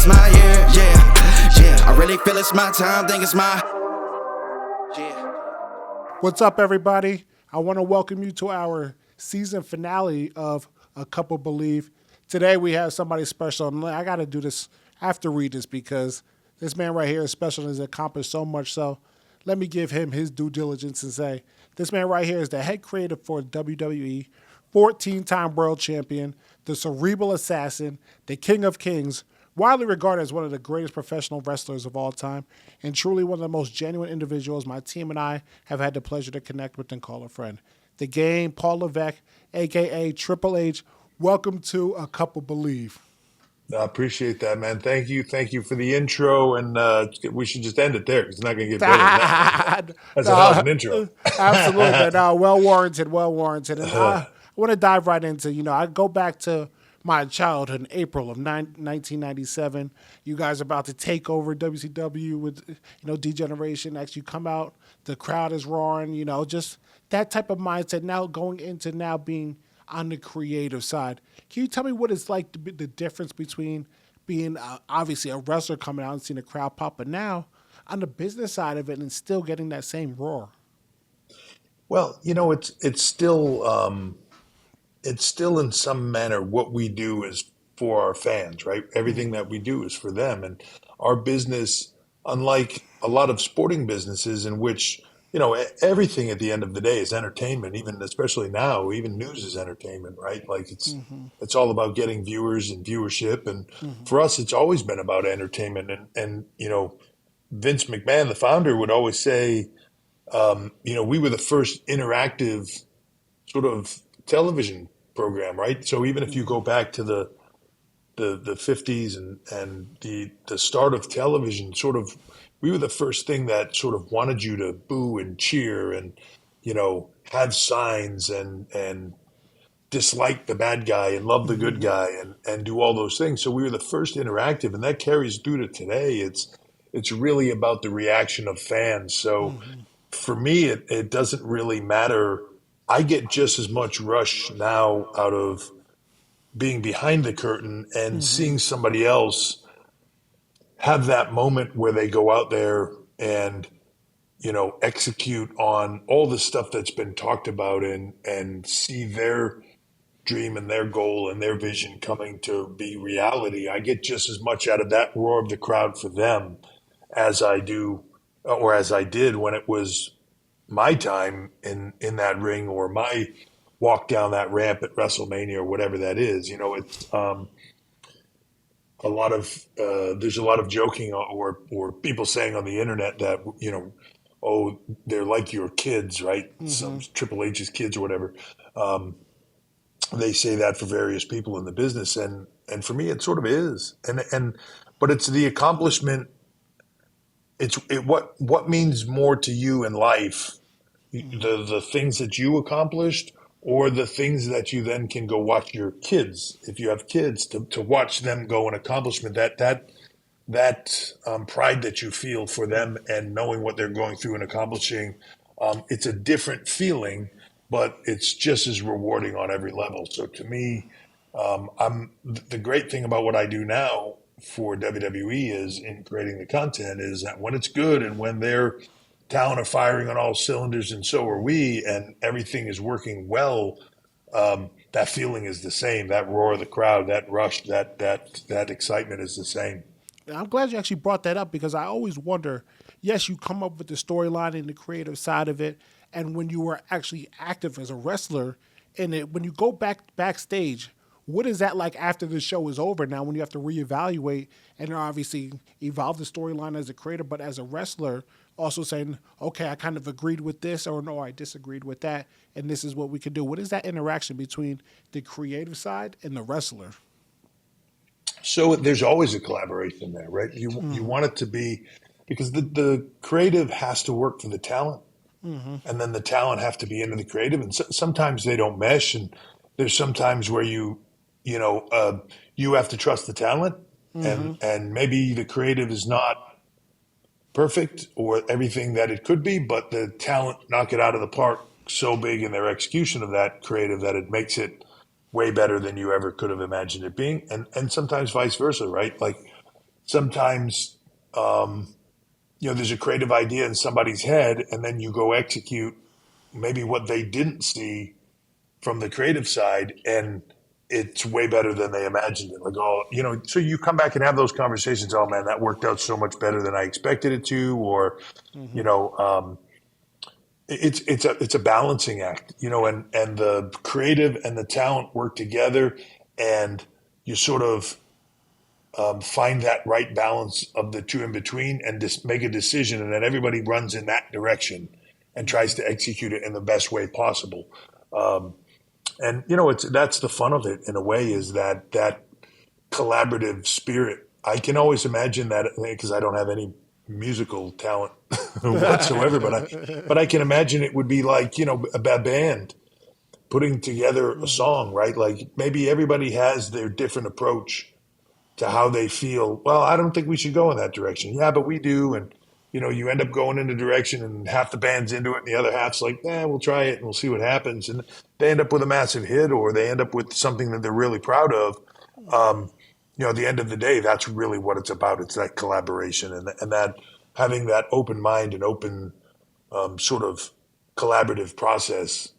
it's my year, yeah. I really feel it's my time, think it's my. What's up, everybody? I want to welcome you to our season finale of A Couple bELieve. Today we have somebody special, and I got to do this. I have to read this because this man right here is special and has accomplished so much. So let me give him his due diligence and say, this man right here is the head creative for WWE, 14-time world champion, the cerebral assassin, the king of kings, widely regarded as one of the greatest professional wrestlers of all time, and truly one of the most genuine individuals my team and I have had the pleasure to connect with and call a friend. The Game, Paul Levesque, a.k.a. Triple H. Welcome to A Couple bELieve. I appreciate that, man. Thank you. Thank you for the intro. And we should just end it there because it's not going to get better than that. That's a hell of an intro. Absolutely, man. Well warranted, well warranted. And I want to dive right into, I go back to my childhood in April of 1997. You guys are about to take over WCW with, Degeneration. Actually, you come out, the crowd is roaring, just that type of mindset now going into now being on the creative side. Can you tell me what it's like to be the difference between being obviously a wrestler coming out and seeing the crowd pop, but now on the business side of it and still getting that same roar? Well, it's still in some manner what we do is for our fans, right? Everything that we do is for them. And our business, unlike a lot of sporting businesses in which everything at the end of the day is entertainment, even especially now, even news is entertainment, right? Like it's all about getting viewers and viewership. And for us, it's always been about entertainment. And Vince McMahon, the founder, would always say, we were the first interactive sort of television program, right? So even if you go back to the 50s and the start of television, sort of, we were the first thing that sort of wanted you to boo and cheer and, have signs and dislike the bad guy and love the good guy and do all those things. So we were the first interactive, and that carries through to today. It's really about the reaction of fans. So for me, it doesn't really matter. I get just as much rush now out of being behind the curtain and seeing somebody else have that moment where they go out there and, execute on all the stuff that's been talked about and see their dream and their goal and their vision coming to be reality. I get just as much out of that roar of the crowd for them as I do, or as I did when it was my time in that ring or my walk down that ramp at WrestleMania or whatever that is. It's a lot of there's a lot of joking or people saying on the internet that oh, they're like your kids, right? Some Triple H's kids or whatever. They say that for various people in the business, and for me, it sort of is. But it's the accomplishment. What means more to you in life, the things that you accomplished, or the things that you then can go watch your kids, if you have kids, to watch them go and accomplishment, that pride that you feel for them and knowing what they're going through and accomplishing. It's a different feeling, but it's just as rewarding on every level. So to me, the great thing about what I do now for WWE is in creating the content is that when it's good and when their talent are firing on all cylinders and so are we, and everything is working well, that feeling is the same. That roar of the crowd, that rush, that excitement is the same. I'm glad you actually brought that up because I always wonder, yes, you come up with the storyline and the creative side of it, and when you were actually active as a wrestler, when you go backstage, what is that like after the show is over now when you have to reevaluate and obviously evolve the storyline as a creator, but as a wrestler, also saying, okay, I kind of agreed with this, or no, I disagreed with that, and this is what we could do. What is that interaction between the creative side and the wrestler? So there's always a collaboration there, right? You want it to be, because the creative has to work for the talent, and then the talent have to be into the creative, and sometimes they don't mesh, and there's sometimes where you have to trust the talent, and maybe the creative is not perfect or everything that it could be, but the talent knock it out of the park so big in their execution of that creative that it makes it way better than you ever could have imagined it being. And sometimes vice versa, right? Like sometimes, there's a creative idea in somebody's head, and then you go execute maybe what they didn't see from the creative side, and it's way better than they imagined it. Like, oh, so you come back and have those conversations. Oh man, that worked out so much better than I expected it to, or you know, it's a balancing act, and the creative and the talent work together, and you sort of find that right balance of the two in between, and just make a decision, and then everybody runs in that direction and tries to execute it in the best way possible. And that's the fun of it in a way, is that collaborative spirit. I can always imagine that, because I don't have any musical talent whatsoever, but I can imagine it would be like, a band putting together a song, right? Like maybe everybody has their different approach to how they feel. Well, I don't think we should go in that direction. Yeah, but we do. And, you end up going in a direction and half the band's into it and the other half's like, we'll try it and we'll see what happens. And they end up with a massive hit, or they end up with something that they're really proud of. At the end of the day, that's really what it's about. It's that collaboration, and that having that open mind and open sort of collaborative process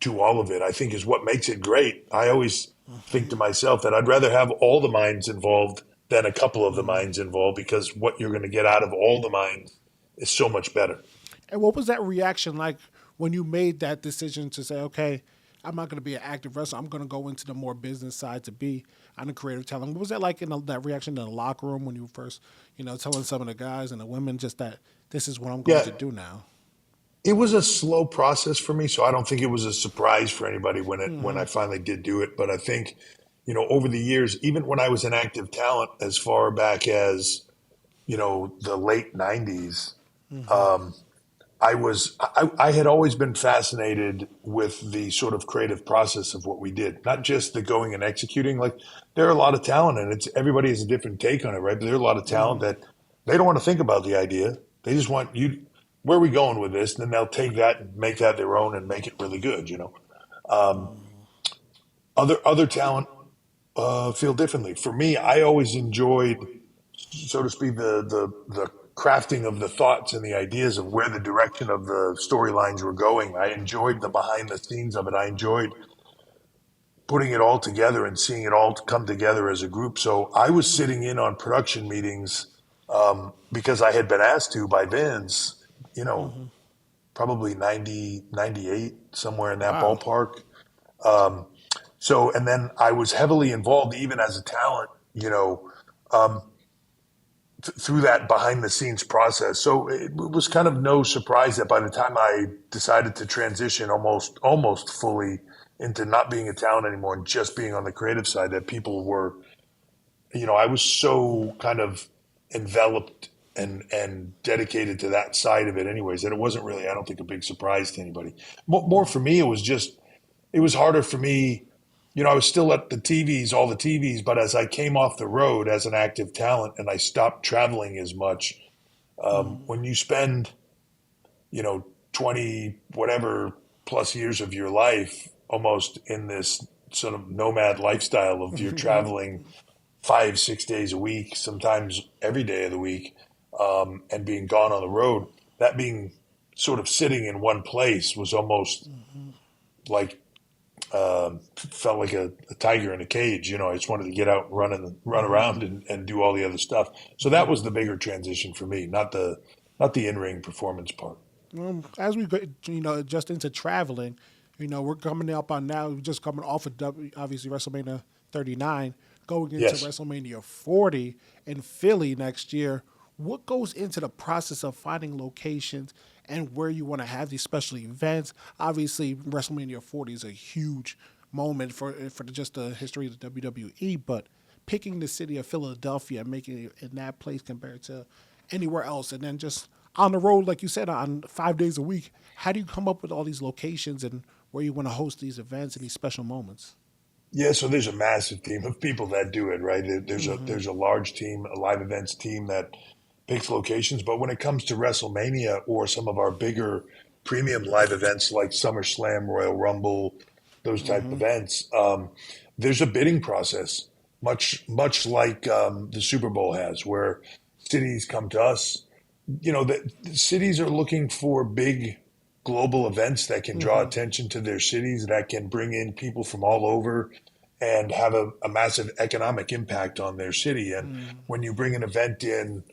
to all of it, I think, is what makes it great. I always think to myself that I'd rather have all the minds involved than a couple of the minds involved, because what you're going to get out of all the minds is so much better. And what was that reaction like when you made that decision to say, okay, I'm not going to be an active wrestler, I'm going to go into the more business side to be on the creative talent? What was that like in that reaction in the locker room when you were first, telling some of the guys and the women just that this is what I'm going to do now? It was a slow process for me, so I don't think it was a surprise for anybody when I finally did do it. But I think, over the years, even when I was an active talent as far back as, the late 90s, I had always been fascinated with the sort of creative process of what we did, not just the going and executing. Like, there are a lot of talent, and everybody has a different take on it, right? But there are a lot of talent that they don't want to think about the idea. They just want you. Where are we going with this? And then they'll take that and make that their own and make it really good. Other talent feel differently. For me, I always enjoyed, so to speak, the crafting of the thoughts and the ideas of where the direction of the storylines were going. I enjoyed the behind the scenes of it. I enjoyed putting it all together and seeing it all come together as a group. So I was sitting in on production meetings because I had been asked to by Vince, probably 90, 98, somewhere in that ballpark. And then I was heavily involved, even as a talent, through that behind the scenes process. So it was kind of no surprise that by the time I decided to transition almost fully into not being a talent anymore and just being on the creative side, that people were, I was so kind of enveloped and dedicated to that side of it anyways, that it wasn't really, I don't think, a big surprise to anybody. More for me, it was harder for me. I was still at all the TVs, but as I came off the road as an active talent and I stopped traveling as much, when you spend, 20 whatever plus years of your life almost in this sort of nomad lifestyle of you're traveling 5-6 days a week, sometimes every day of the week, and being gone on the road, that being sort of sitting in one place was almost like, felt like a tiger in a cage. I just wanted to get out and run around and do all the other stuff. So that was the bigger transition for me, not the in-ring performance part. As we go, just into traveling, we're coming up on now, we're just coming off of obviously WrestleMania 39, going into WrestleMania 40 in Philly next year. What goes into the process of finding locations and where you want to have these special events? Obviously, WrestleMania 40 is a huge moment for just the history of the WWE, but picking the city of Philadelphia and making it in that place compared to anywhere else, and then just on the road, like you said, on 5 days a week, how do you come up with all these locations and where you want to host these events and these special moments? Yeah, so there's a massive team of people that do it, right? There's a large team, a live events team that picks locations. But when it comes to WrestleMania or some of our bigger premium live events like SummerSlam, Royal Rumble, those type of events, there's a bidding process. much like the Super Bowl has, where cities come to us. The cities are looking for big global events that can draw attention to their cities, that can bring in people from all over and have a massive economic impact on their city. And when you bring an event in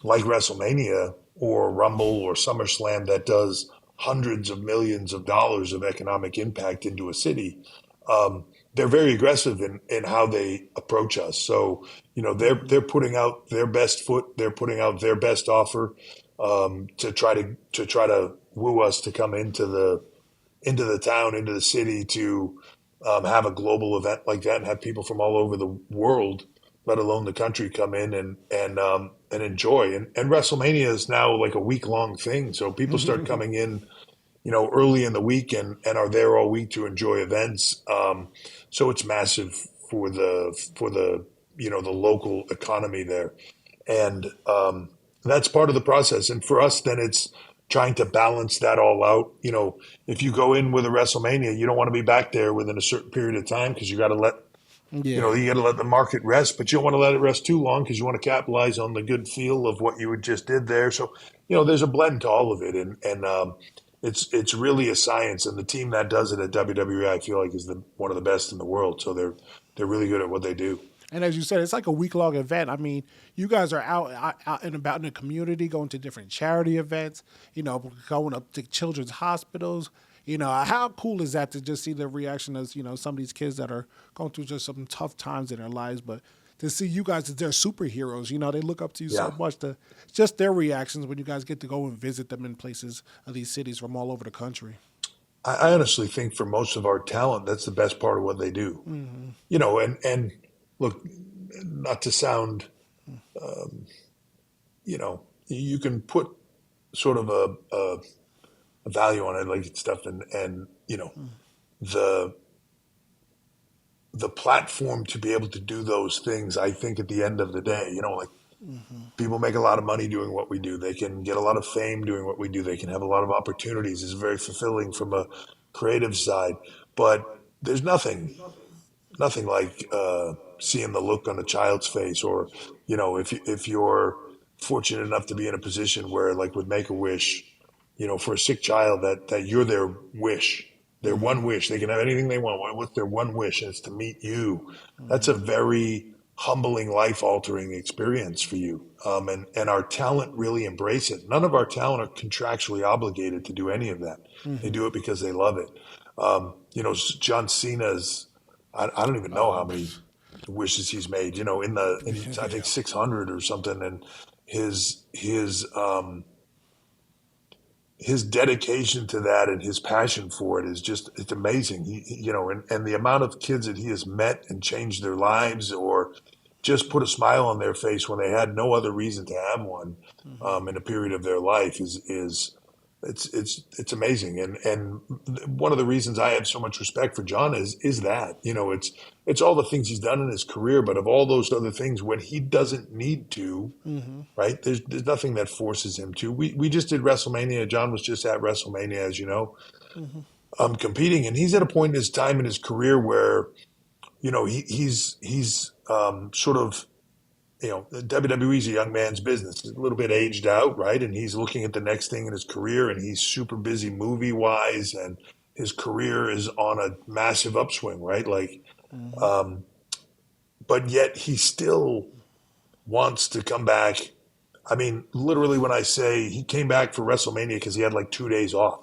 like WrestleMania or Rumble or SummerSlam that does hundreds of millions of dollars of economic impact into a city, they're very aggressive in how they approach us. So, they're putting out their best foot, they're putting out their best offer to try to woo us to come into the town, into the city, to have a global event like that and have people from all over the world, let alone the country, come in and enjoy. And WrestleMania is now like a week long thing, so people start coming in, early in the week and are there all week to enjoy events. So it's massive for the the local economy there, and that's part of the process. And for us, then it's trying to balance that all out. If you go in with a WrestleMania, you don't want to be back there within a certain period of time because you got to let you got to let the market rest, but you don't want to let it rest too long because you want to capitalize on the good feel of what you just did there. So, there's a blend to all of it, and it's really a science. And the team that does it at WWE, I feel like, is one of the best in the world. So they're really good at what they do. And as you said, it's like a week-long event. I mean, you guys are out and about in the community, going to different charity events, going up to children's hospitals. How cool is that to just see the reaction of, some of these kids that are going through just some tough times in their lives, but to see you guys as their superheroes, they look up to you so much. Just their reactions when you guys get to go and visit them in places of these cities from all over the country. I honestly think for most of our talent, that's the best part of what they do. And look, not to sound, you can put sort of a value on it, like stuff, and the platform to be able to do those things. I think at the end of the day, people make a lot of money doing what we do. They can get a lot of fame doing what we do. They can have a lot of opportunities. It's very fulfilling from a creative side, but there's nothing like seeing the look on a child's face, or if you're fortunate enough to be in a position where, like with Make-A-Wish, for a sick child, that you're their wish, their one wish. They can have anything they want. What's their one wish? And it's to meet you. That's a very humbling, life-altering experience for you. And our talent really embrace it. None of our talent are contractually obligated to do any of that. They do it because they love it. John Cena's, I don't even know how many wishes he's made, I think 600 or something. And his dedication to that and his passion for it is it's amazing. And the amount of kids that he has met and changed their lives, or just put a smile on their face when they had no other reason to have one, in a period of their life it's amazing. And one of the reasons I have so much respect for John is that, it's all the things he's done in his career, but of all those other things, when he doesn't need to, right? There's nothing that forces him to. We just did WrestleMania. John was just at WrestleMania, as you know, competing, and he's at a point in his time in his career where, he's sort of, WWE is a young man's business. He's a little bit aged out, right? And he's looking at the next thing in his career, and he's super busy movie-wise, and his career is on a massive upswing, right? Like, but yet he still wants to come back. I mean, literally, when I say he came back for WrestleMania because he had like 2 days off,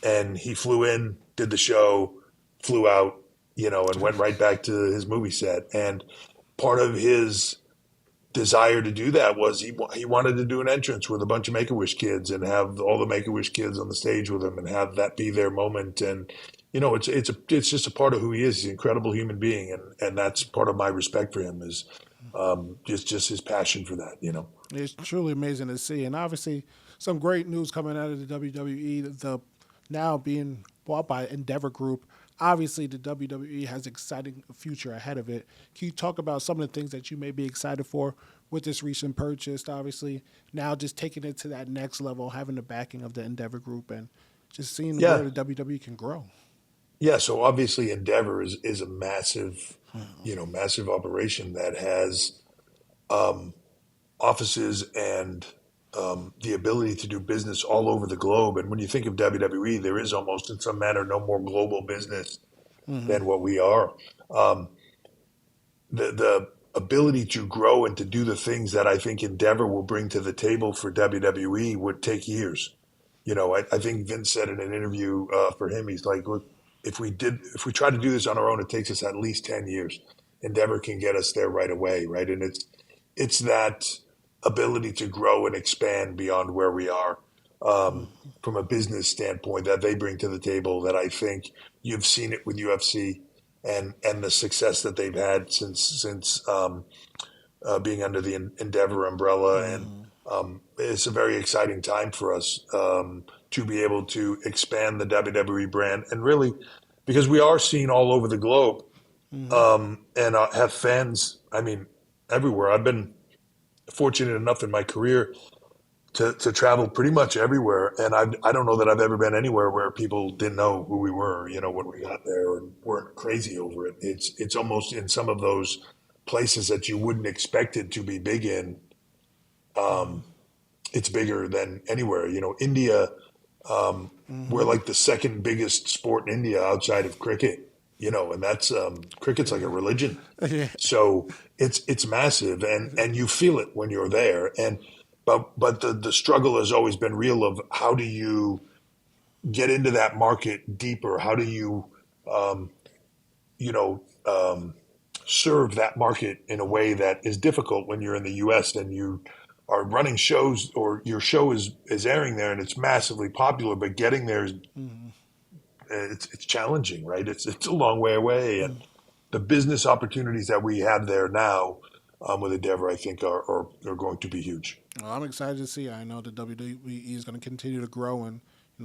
and he flew in, did the show, flew out, and went right back to his movie set. And part of his desire to do that was he wanted to do an entrance with a bunch of Make-A-Wish kids and have all the Make-A-Wish kids on the stage with him and have that be their moment. And it's just a part of who he is. He's an incredible human being, and that's part of my respect for him is just his passion for that. It's truly amazing to see, and obviously some great news coming out of the WWE. The now being bought by Endeavor Group. Obviously, the WWE has an exciting future ahead of it. Can you talk about some of the things that you may be excited for with this recent purchase? Obviously, now just taking it to that next level, having the backing of the Endeavor Group, and just seeing where the WWE can grow. Yeah, so obviously Endeavor is a massive massive operation that has offices and the ability to do business all over the globe. And when you think of WWE, there is almost, in some manner, no more global business than what we are. Um, the ability to grow and to do the things that I think Endeavor will bring to the table for WWE would take years. I think Vince said in an interview for him, he's like, look, if we try to do this on our own, it takes us at least 10 years. Endeavor can get us there right away, right? And it's that ability to grow and expand beyond where we are from a business standpoint that they bring to the table that I think you've seen it with UFC and the success that they've had since being under the Endeavor umbrella. And it's a very exciting time for us to be able to expand the WWE brand. And really, because we are seen all over the globe and have fans, I mean, everywhere. I've been fortunate enough in my career to travel pretty much everywhere. And I don't know that I've ever been anywhere where people didn't know who we were, when we got there and weren't crazy over it. It's almost in some of those places that you wouldn't expect it to be big in. It's bigger than anywhere. India, we're like the second biggest sport in India outside of cricket. And that's cricket's like a religion. Yeah. So it's massive, and you feel it when you're there. But the struggle has always been real of how do you get into that market deeper? How do you you know serve that market in a way that is difficult when you're in the U.S. and you are running shows or your show is airing there and it's massively popular, but getting there is it's challenging, right? It's a long way away, and the business opportunities that we have there now with Endeavor, I think, are going to be huge. Well, I'm excited to see. I know the WWE is going to continue to grow, and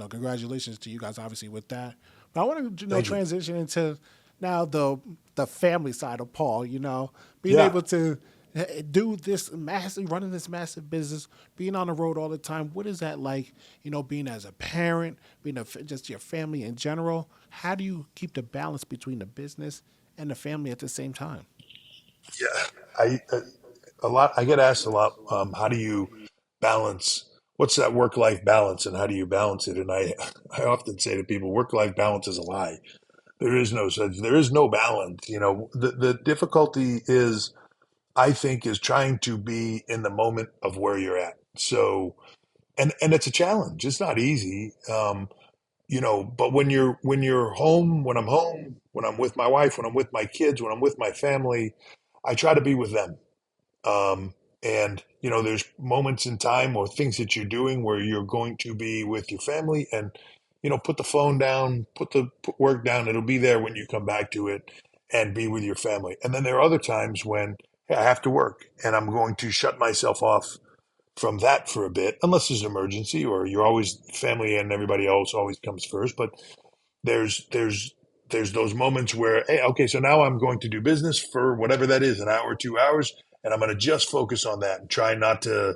congratulations to you guys, obviously, with that. But I want to Thank you. transition into now the family side of Paul. Being Yeah. able to do this massive, running this massive business, being on the road all the time. What is that like? Being as a parent, just your family in general. How do you keep the balance between the business and the family at the same time? Yeah, I get asked a lot. How do you balance? What's that work-life balance, and how do you balance it? And I often say to people, work-life balance is a lie. There is no such. There is no balance. The difficulty is, I think, is trying to be in the moment of where you're at. So, and it's a challenge. It's not easy. But when you're home, when I'm home, when I'm with my wife, when I'm with my kids, when I'm with my family, I try to be with them. And there's moments in time or things that you're doing where you're going to be with your family, and put the phone down, put work down. It'll be there when you come back to it, and be with your family. And then there are other times when, hey, I have to work, and I'm going to shut myself off from that for a bit, unless there's an emergency, or you're always family and everybody else always comes first. But there's those moments where, hey, okay, so now I'm going to do business for whatever that is, an hour, 2 hours, and I'm going to just focus on that and try not to,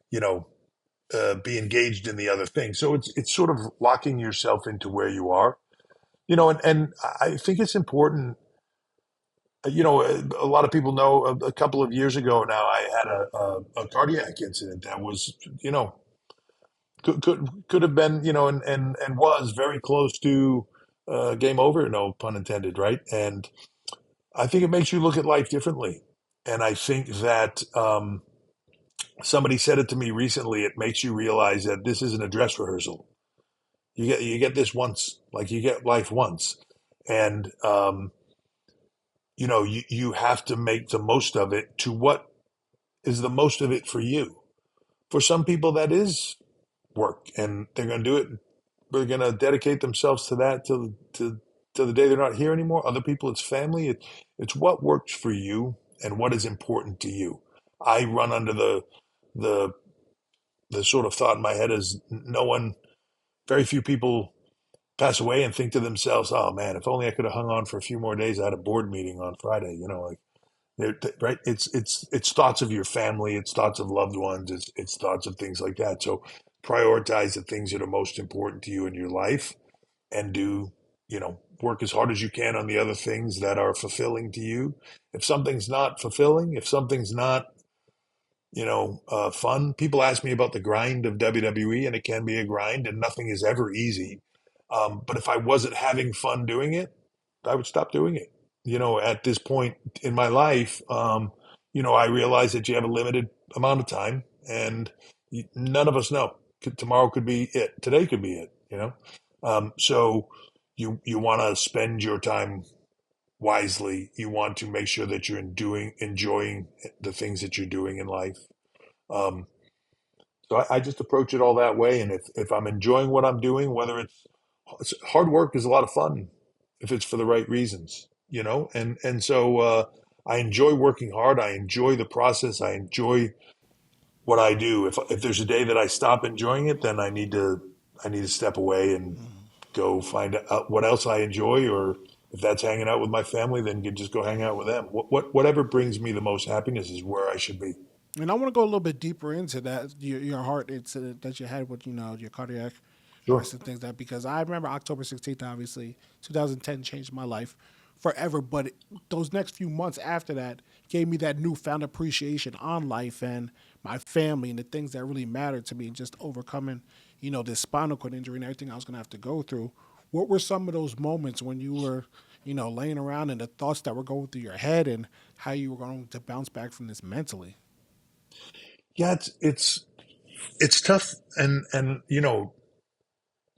you know, be engaged in the other thing. So it's sort of locking yourself into where you are, and I think it's important. A lot of people know a couple of years ago now, I had a cardiac incident that was, could have been, and was very close to game over, no pun intended, right? And I think it makes you look at life differently. And I think that somebody said it to me recently. It makes you realize that this isn't a dress rehearsal. You get this once, like you get life once, and you have to make the most of it to what is the most of it for you. For some people, that is work, and they're going to do it. They're going to dedicate themselves to that till the day they're not here anymore. Other people, it's family. It's what works for you and what is important to you. I run under the the sort of thought in my head is very few people pass away and think to themselves, "Oh man, if only I could have hung on for a few more days. I had a board meeting on Friday." Right? It's thoughts of your family, it's thoughts of loved ones, it's thoughts of things like that. So prioritize the things that are most important to you in your life, and do work as hard as you can on the other things that are fulfilling to you. If something's not fulfilling, if something's not, fun. People ask me about the grind of WWE, and it can be a grind, and nothing is ever easy. But if I wasn't having fun doing it, I would stop doing it. At this point in my life, I realize that you have a limited amount of time, and none of us know. Tomorrow could be it. Today could be it. So you want to spend your time wisely. You want to make sure that you're enjoying the things that you're doing in life. Um, so I just approach it all that way. And if I'm enjoying what I'm doing, whether it's hard work is a lot of fun if it's for the right reasons, and so I enjoy working hard. I enjoy the process. I enjoy what I do. If there's a day that I stop enjoying it, then I need to step away and go find out what else I enjoy, or if that's hanging out with my family, then you just go hang out with them. Whatever brings me the most happiness is where I should be. And I want to go a little bit deeper into that your heart incident that you had with your cardiac Sure. arrest and things that because I remember October 16th, obviously 2010 changed my life forever. But those next few months after that gave me that newfound appreciation on life and my family and the things that really mattered to me and just overcoming this spinal cord injury and everything I was going to have to go through. What were some of those moments when you were laying around and the thoughts that were going through your head and how you were going to bounce back from this mentally? Yeah, it's tough, and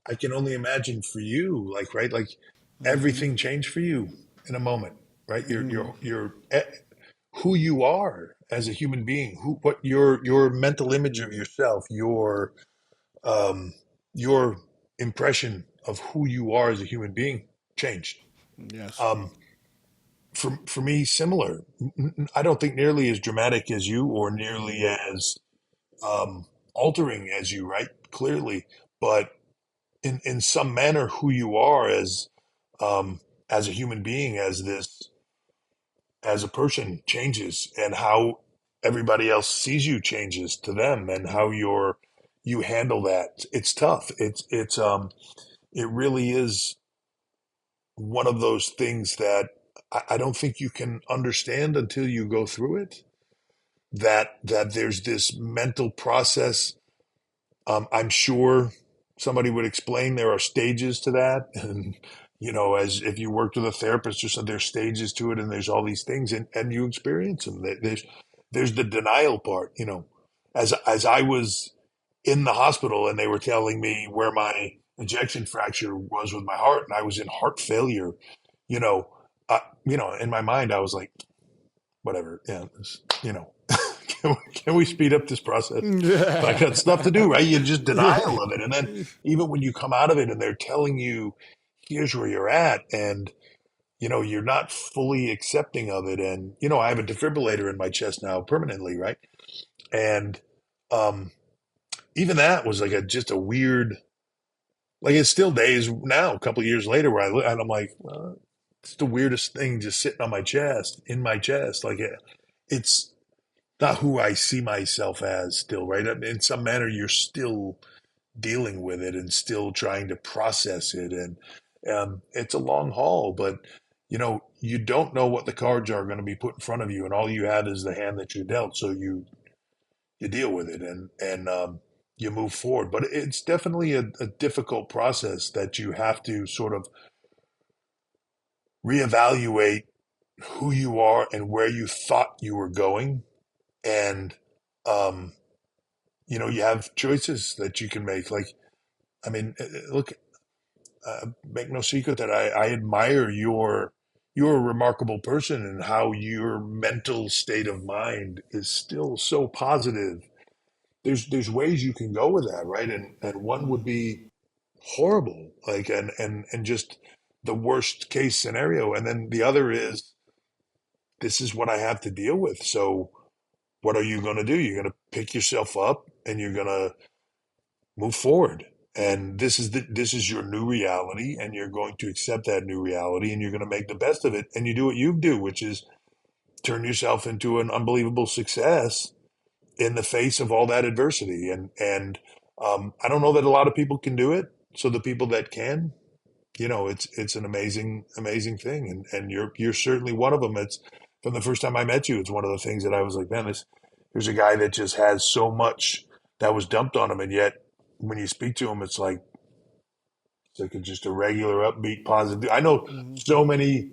I can only imagine for you, like, right, like Mm-hmm. everything changed for you in a moment, right? You're Mm-hmm. you're you're who you are as a human being, what your mental image of yourself, your impression of who you are as a human being changed. Yes. Um, for me, similar. I don't think nearly as dramatic as you, or nearly as um, altering as you, right? Clearly, but in some manner, who you are um, as a human being, as a person changes, and how everybody else sees you changes to them, and how you handle that. It's tough. It really is one of those things that I don't think you can understand until you go through it. That there's this mental process. I'm sure somebody would explain there are stages to that, and as if you worked with a therapist or something, there's stages to it, and there's all these things, and you experience them. There's the denial part. As I was in the hospital and they were telling me where my ejection fracture was with my heart, and I was in heart failure. You know, in my mind, I was like, whatever, yeah, can we speed up this process? I got stuff to do, right? You just denial of it. And then even when you come out of it and they're telling you, here's where you're at, and you're not fully accepting of it. And I have a defibrillator in my chest now permanently, right? And um, even that was like just a weird, like it's still days now, a couple of years later, where I look and I'm like, well, it's the weirdest thing just sitting on my chest, in my chest. Like it's not who I see myself as still, right? In some manner, you're still dealing with it and still trying to process it. And it's a long haul, but you don't know what the cards are going to be put in front of you, and all you have is the hand that you're dealt. So you deal with it, and you move forward. But it's definitely a difficult process that you have to sort of reevaluate who you are and where you thought you were going. And um, you have choices that you can make. Like, I mean, look, make no secret that I admire you're a remarkable person, and how your mental state of mind is still so positive. There's ways you can go with that, right? And one would be horrible, like, and just the worst case scenario. And then the other is, this is what I have to deal with. So what are you going to do? You're going to pick yourself up and you're going to move forward. And this is your new reality, and you're going to accept that new reality, and you're going to make the best of it. And you do what you do, which is turn yourself into an unbelievable success in the face of all that adversity. And I don't know that a lot of people can do it. So the people that can, it's an amazing thing, and you're certainly one of them. It's from the first time I met you. It's one of the things that I was like, man, here's a guy that just has so much that was dumped on him, and yet when you speak to him, it's like just a regular, upbeat, positive. I know so many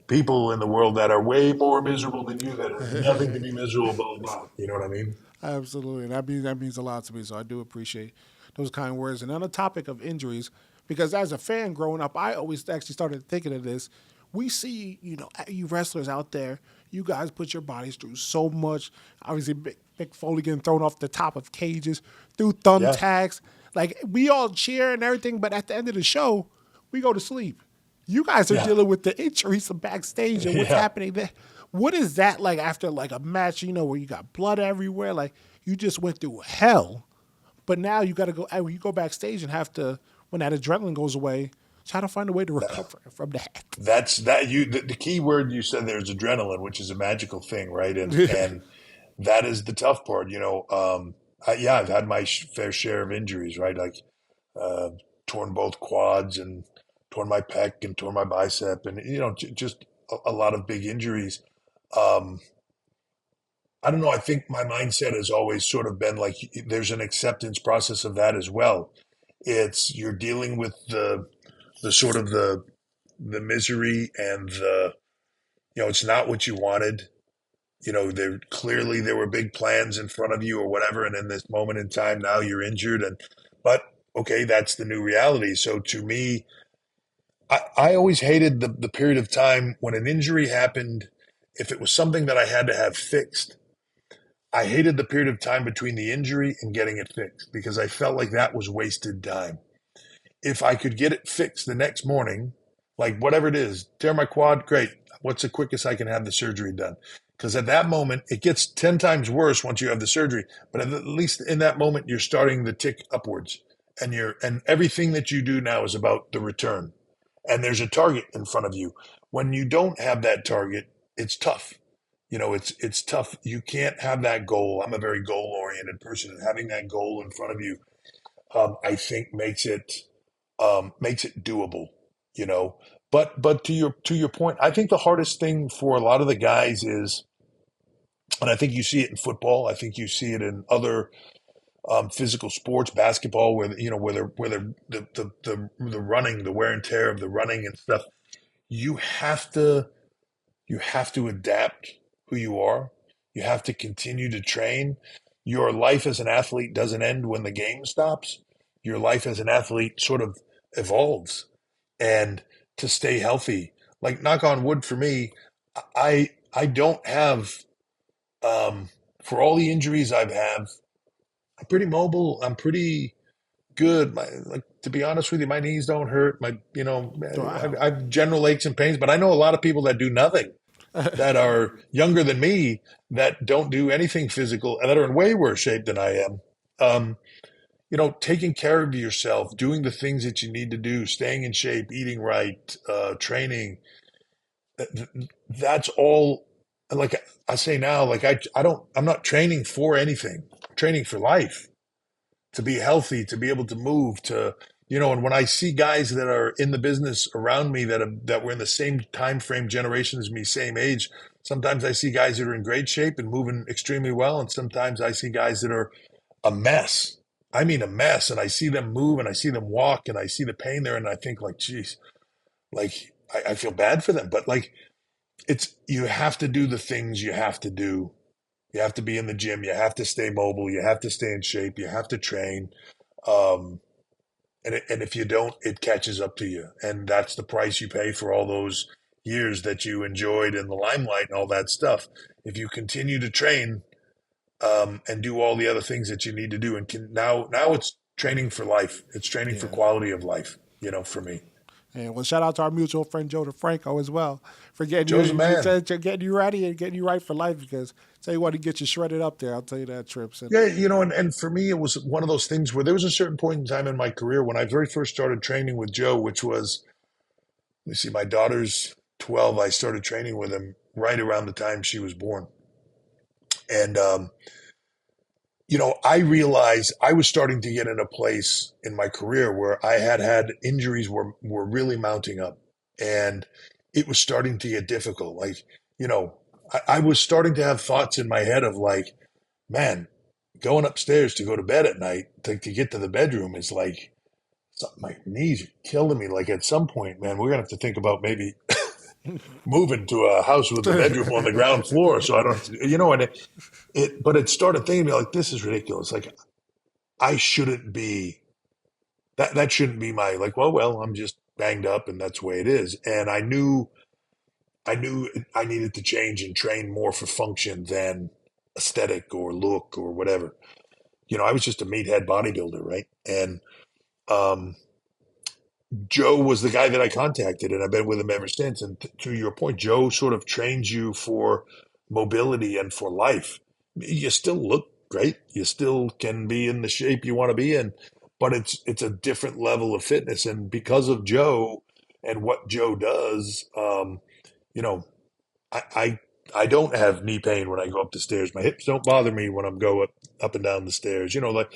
people in the world that are way more miserable than you that are nothing to be miserable about. You know what I mean? Absolutely, and that means a lot to me. So I do appreciate those kind words. And on the topic of injuries, because as a fan growing up, I always actually started thinking of this. We see, you wrestlers out there. You guys put your bodies through so much. Obviously, Mick Foley getting thrown off the top of cages, through Yeah, thumbtacks. Like we all cheer and everything, but at the end of the show, we go to sleep. You guys are yeah, dealing with the injuries from backstage and what's yeah. happening there. What is that like after like a match, where you got blood everywhere? Like you just went through hell, but now you got to go, when you go backstage and have to, when that adrenaline goes away, try to find a way to recover from that. That's that you the key word you said there is adrenaline, which is a magical thing, right? And that is the tough part. Yeah, I've had my fair share of injuries, right? Like uh, torn both quads and torn my pec and torn my bicep, and just a lot of big injuries. Um, I don't know. I think my mindset has always sort of been like there's an acceptance process of that as well. It's you're dealing with the sort of the misery and it's not what you wanted. There were big plans in front of you or whatever, and in this moment in time now you're injured, but okay, that's the new reality. So to me, I always hated the period of time when an injury happened. If it was something that I had to have fixed, I hated the period of time between the injury and getting it fixed because I felt like that was wasted time. If I could get it fixed the next morning, like whatever it is, tear my quad, great. What's the quickest I can have the surgery done? Because at that moment, it gets 10 times worse once you have the surgery. But at least in that moment, you're starting the tick upwards. And everything that you do now is about the return. And there's a target in front of you. When you don't have that target, it's tough. It's tough. You can't have that goal. I'm a very goal oriented person, and having that goal in front of you, I think makes it doable, you know. But to your point, I think the hardest thing for a lot of the guys is, and I think you see it in football, I think you see it in other physical sports, basketball, where the running, the wear and tear of the running and stuff. You have to you have to adapt who you are. You have to continue to train. Your life as an athlete doesn't end when the game stops. Your life as an athlete sort of evolves. And to stay healthy, like knock on wood for me, I don't have for all the injuries I've had, I'm pretty mobile. I'm pretty good. Like to be honest with you, my knees don't hurt. Wow. I've general aches and pains, but I know a lot of people that do nothing that are younger than me that don't do anything physical and that are in way worse shape than I am. Um, taking care of yourself, doing the things that you need to do, staying in shape, eating right, training. That's all. Like I say now, like I'm not training for anything. I'm training for life, to be healthy, to be able to move, and when I see guys that are in the business around me that were in the same time frame generation as me, same age, sometimes I see guys that are in great shape and moving extremely well, and sometimes I see guys that are a mess. I mean a mess, and I see them move and I see them walk and I see the pain there, and I think like, geez, like I feel bad for them, but like it's you have to do the things you have to do. You have to be in the gym. You have to stay mobile. You have to stay in shape. You have to train. Um, and if you don't, it catches up to you. And that's the price you pay for all those years that you enjoyed in the limelight and all that stuff. If you continue to train and do all the other things that you need to do, and now it's training for life. It's training for Yeah. quality of life. For me, And well, shout out to our mutual friend Joe DeFranco as well for getting Joe's a man. getting you ready and getting you right for life. Because tell you what, he gets you shredded up there. I'll tell you that, Trips. And Yeah, and for me, it was one of those things where there was a certain point in time in my career when I very first started training with Joe, which was, let me see, my daughter's 12. I started training with him right around the time she was born. And I realized I was starting to get in a place in my career where I had injuries were really mounting up, and it was starting to get difficult. Like, you know, I was starting to have thoughts in my head of like, man, going upstairs to go to bed at night to get to the bedroom is like, my knees are killing me. Like at some point, man, we're gonna have to think about maybe moving to a house with a bedroom on the ground floor, so I don't have to, and but it started thinking to me like, this is ridiculous. Like I shouldn't be that shouldn't be my like, well, I'm just banged up and that's the way it is. And I knew I needed to change and train more for function than aesthetic or look or whatever. I was just a meathead bodybuilder, right? And um Joe was the guy that I contacted, and I've been with him ever since. And to your point, Joe sort of trains you for mobility and for life. You still look great. You still can be in the shape you want to be in, but it's a different level of fitness. And because of Joe and what Joe does, you know, I, I I don't have knee pain when I go up the stairs. My hips don't bother me when I'm go up and down the stairs. Like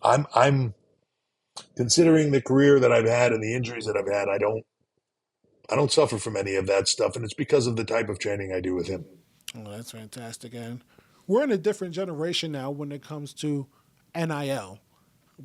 I'm considering the career that I've had and the injuries that I've had, I don't suffer from any of that stuff, and it's because of the type of training I do with him. Oh, that's fantastic. And we're in a different generation now when it comes to NIL.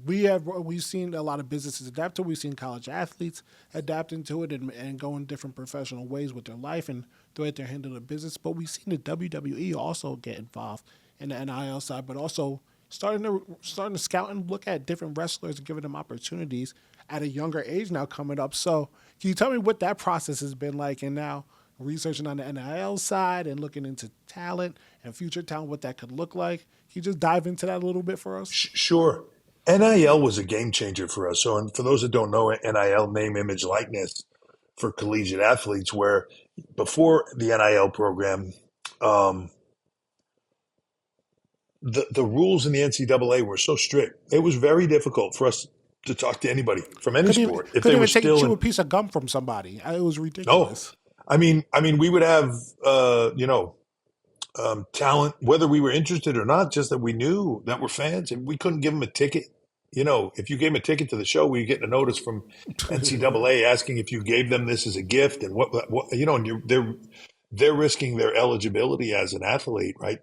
We've seen a lot of businesses adapt to it. We've seen college athletes adapting to it and going different professional ways with their life and the way they're handling the business. But we've seen the WWE also get involved in the NIL side, but also starting to scout and look at different wrestlers and giving them opportunities at a younger age now coming up. So can you tell me what that process has been like, and now researching on the NIL side and looking into talent and future talent, what that could look like? Can you just dive into that a little bit for us? Sure. NIL was a game changer for us. So, and for those that don't know, NIL, name, image, likeness for collegiate athletes, where before the NIL program, um, the rules in the NCAA were so strict. It was very difficult for us to talk to anybody from any Couldn't even sport if they couldn't were even take still chew in. a piece of gum from somebody. It was No, ridiculous. I mean, we would have, talent, whether we were interested or not, just that we knew that were fans, and we couldn't give them a ticket. If you gave them a ticket to the show, we get a notice from NCAA asking if you gave them this as a gift and and they're risking their eligibility as an athlete, right?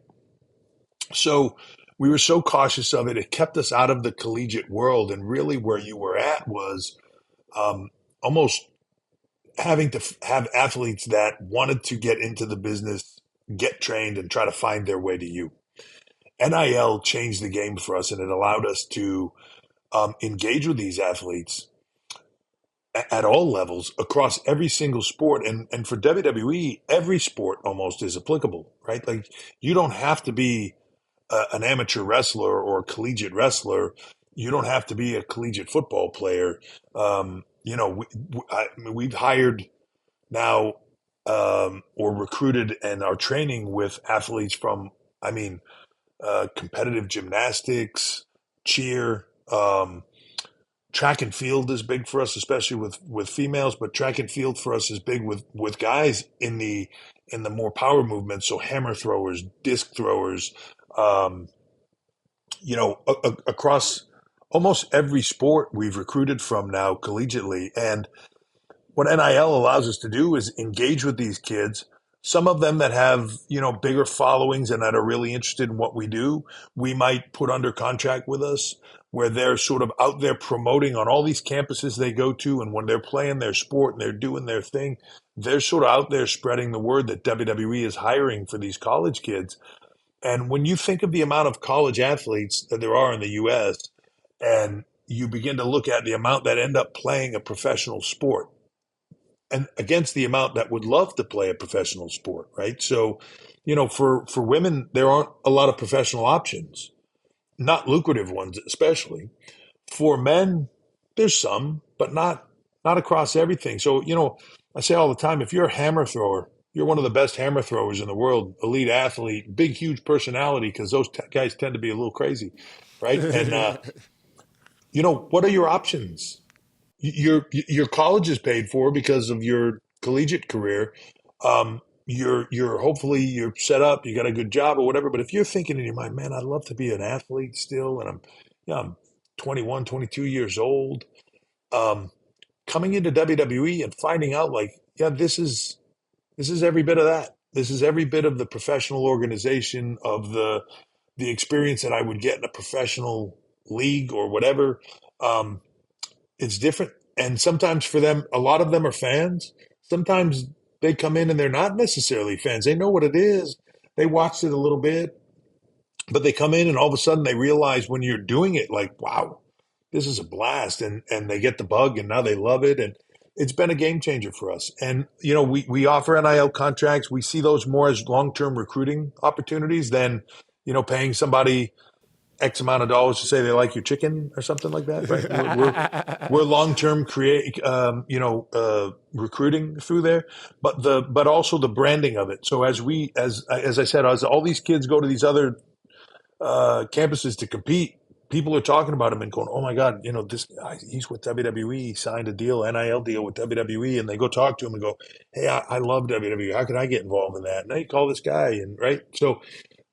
So we were so cautious of it; it kept us out of the collegiate world, and really where you were at was almost having to have athletes that wanted to get into the business, get trained, and try to find their way to you. NIL changed the game for us, and it allowed us to engage with these athletes at all levels across every single sport. And for WWE, every sport almost is applicable, right? Like you don't have to be an amateur wrestler or a collegiate wrestler. You don't have to be a collegiate football player. We've hired now or recruited and are training with athletes from, competitive gymnastics, cheer, track and field is big for us, especially with females. But track and field for us is big with guys in the more power movements. So hammer throwers, disc throwers, um, across almost every sport we've recruited from now collegiately. And what NIL allows us to do is engage with these kids. Some of them that have, bigger followings and that are really interested in what we do, we might put under contract with us where they're sort of out there promoting on all these campuses they go to. And when they're playing their sport and they're doing their thing, they're sort of out there spreading the word that WWE is hiring for these college kids. And when you think of the amount of college athletes that there are in the US, and you begin to look at the amount that end up playing a professional sport, and against the amount that would love to play a professional sport, right? So, for women, there aren't a lot of professional options, not lucrative ones, especially. For men, there's some, but not across everything. So, I say all the time, if you're a hammer thrower, you're one of the best hammer throwers in the world, elite athlete, big, huge personality, because those guys tend to be a little crazy, right? And what are your options? Your college is paid for because of your collegiate career. you're hopefully you're set up, you got a good job or whatever. But if you're thinking in your mind, man, I'd love to be an athlete still, and I'm 21, 22 years old, um, coming into WWE and finding out like, yeah, this is every bit of that. This is every bit of the professional organization of the experience that I would get in a professional league or whatever. Um, it's different. And sometimes for them, a lot of them are fans. Sometimes they come in and they're not necessarily fans. They know what it is. They watched it a little bit, but they come in and all of a sudden they realize when you're doing it, like, wow, this is a blast. And they get the bug and now they love it. And it's been a game changer for us. And, we offer NIL contracts. We see those more as long-term recruiting opportunities than, paying somebody X amount of dollars to say they like your chicken or something like that, right? We're long term recruiting through there, but also the branding of it. So as I said, as all these kids go to these other campuses to compete, people are talking about him and going, "Oh my God, this guy, he's with WWE. He signed a NIL deal with WWE," and they go talk to him and go, "Hey, I love WWE. How can I get involved in that?" And they call this guy, and right, so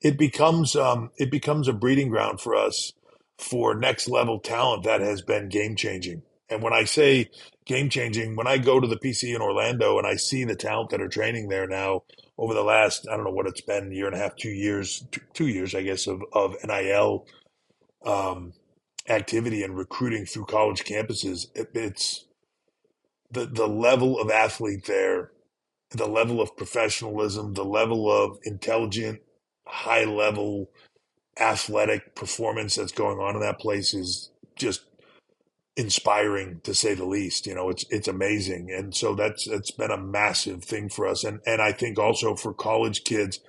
it becomes a breeding ground for us for next level talent that has been game changing. And when I say game changing, when I go to the PC in Orlando and I see the talent that are training there now over the last, I don't know what it's been, year and a half, 2 years, 2 years, I guess, of NIL um, activity and recruiting through college campuses, it's the level of athlete there, the level of professionalism, the level of intelligent, high level athletic performance that's going on in that place is just inspiring to say the least. It's amazing. And so it's been a massive thing for us. And I think also for college kids,